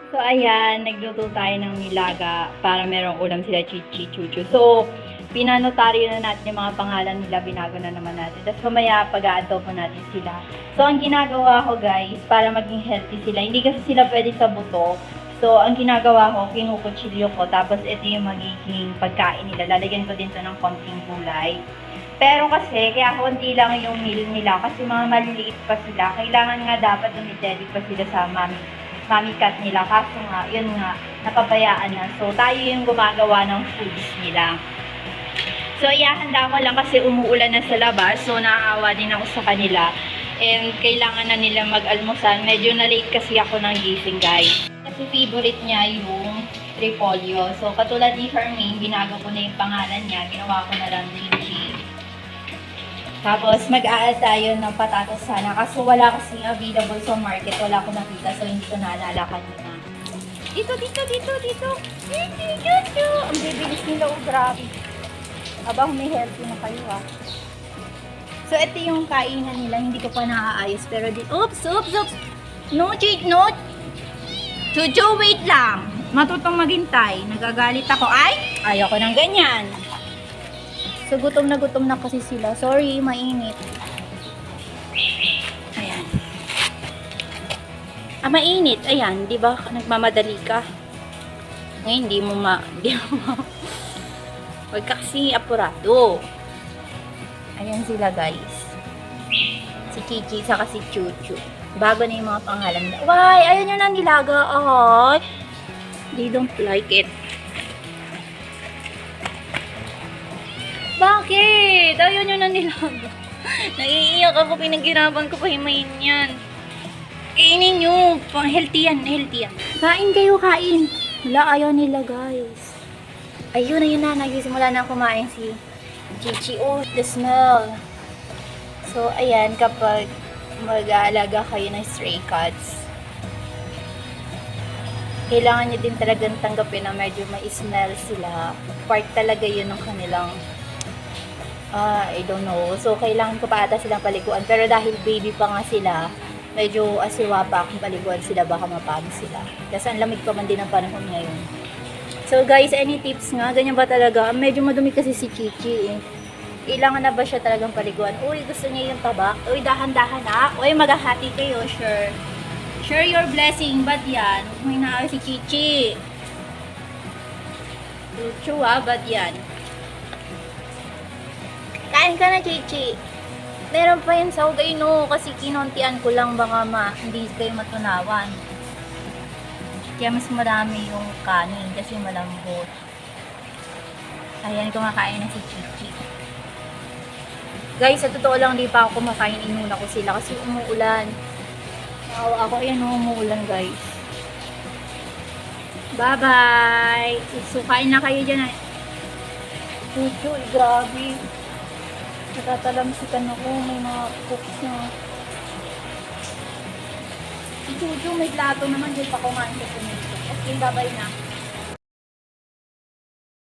So, ayan, nagluto tayo ng nilaga para merong ulam sila Chichi, Chuchu. So, pinanotaryo na natin yung mga pangalan nila, binago na naman natin. Tapos mamaya pag-a-adobo natin sila. So, ang ginagawa ko guys, para maging healthy sila, hindi kasi sila pwede sa buto. So, ang ginagawa ko, kinukutsilyo ko, tapos ito yung magiging pagkain nila. Lalagyan ko din to ng konting gulay. Pero kasi, kaya konti lang yung meal nila kasi mga maliliit pa sila. Kailangan nga dapat dumidedicate pa sila sa mommy cat nila. Kaso nga, yun nga, napabayaan na. So, tayo yung gumagawa ng foods nila. So, ihahanda ko lang kasi umuulan na sa labas. So, naaawa din ako sa kanila. And kailangan na nila mag-almusal. Medyo na-late kasi ako ng gising, guys. Kasi favorite niya yung repolyo. So, katulad ni Hermine, binago ko na yung pangalan niya. Ginawa ko na lang Gigi. Tapos, mag-add tayo ng patatas sana. Kaso wala kasing available sa market. Wala ko nakita. So, hindi ko naalala kanina. Dito. Ang bibilis nila. Oh, grabe. Aba, may healthy na kayo ha. So, ito yung kainan nila. Hindi ko pa naaayos. Pero di... Oops! No, no! Chuchu, wait lang. Matutong maghintay. Nagagalit ako. Ay! Ayoko ng ganyan. So, gutom na kasi sila. Sorry, mainit. Ayan. Mainit. Ayan, di ba? Nagmamadali ka. Ngayon, di mo Huwag ka kasi apurado. Ayan sila, guys. Si Chichi, saka si Chuchu. Bago na yung mga pangalan. Why? Ayaw nyo na nilaga. Ay. They don't like it. Bakit? Ayaw nyo na nilaga. Naiiyak ako. Pinaghirapan ko pa himayin yan. Kainin nyo. Healthy yan. Kain kayo, kain. Wala, ayaw nila, guys. Ayun na. Nagsisimula na kumain si Chichi. Oh, the smell. So, ayan, kapag mag-aalaga kayo ng stray cats, kailangan nyo din talagang tanggapin na medyo may smell sila. Part talaga yun ng kanilang I don't know. So, kailangan ko pa ata silang paliguan. Pero dahil baby pa nga sila, medyo asiwa pa akong paliguan sila. Baka mapagod sila. Kasi ang lamig pa man din ang panahon ngayon. So, guys, any tips nga? Ganyan ba talaga? Medyo madumi kasi si Chichi eh. Kailangan na ba siya talagang paliguan? Uy, gusto niya yung tabak? Uy, dahan-dahan na. Uy, maghahati kayo. Sure. Share your blessing. Ba't yan? May naaway si Chichi. Chuchu ha, ba't yan? Kain ka na, Chichi. Meron pa yan sa hugay, no? Kasi kinontian ko lang baka hindi kayo matunawan. Kaya mas marami yung kanin kasi malambot. Ayan, kumakain na si Chichi. Guys, sa totoo lang, di pa ako kumakain. Inuna ko sila kasi umuulan. Naawa ako. Ayan, umuulan, guys. Bye-bye! So, kain na kayo dyan. Chuchu, grabe. Natatalamsikan ako. May mga cooks na. Si Chuchu, may plato naman. Diyan pa kumain sa tumito. Okay, bye-bye na.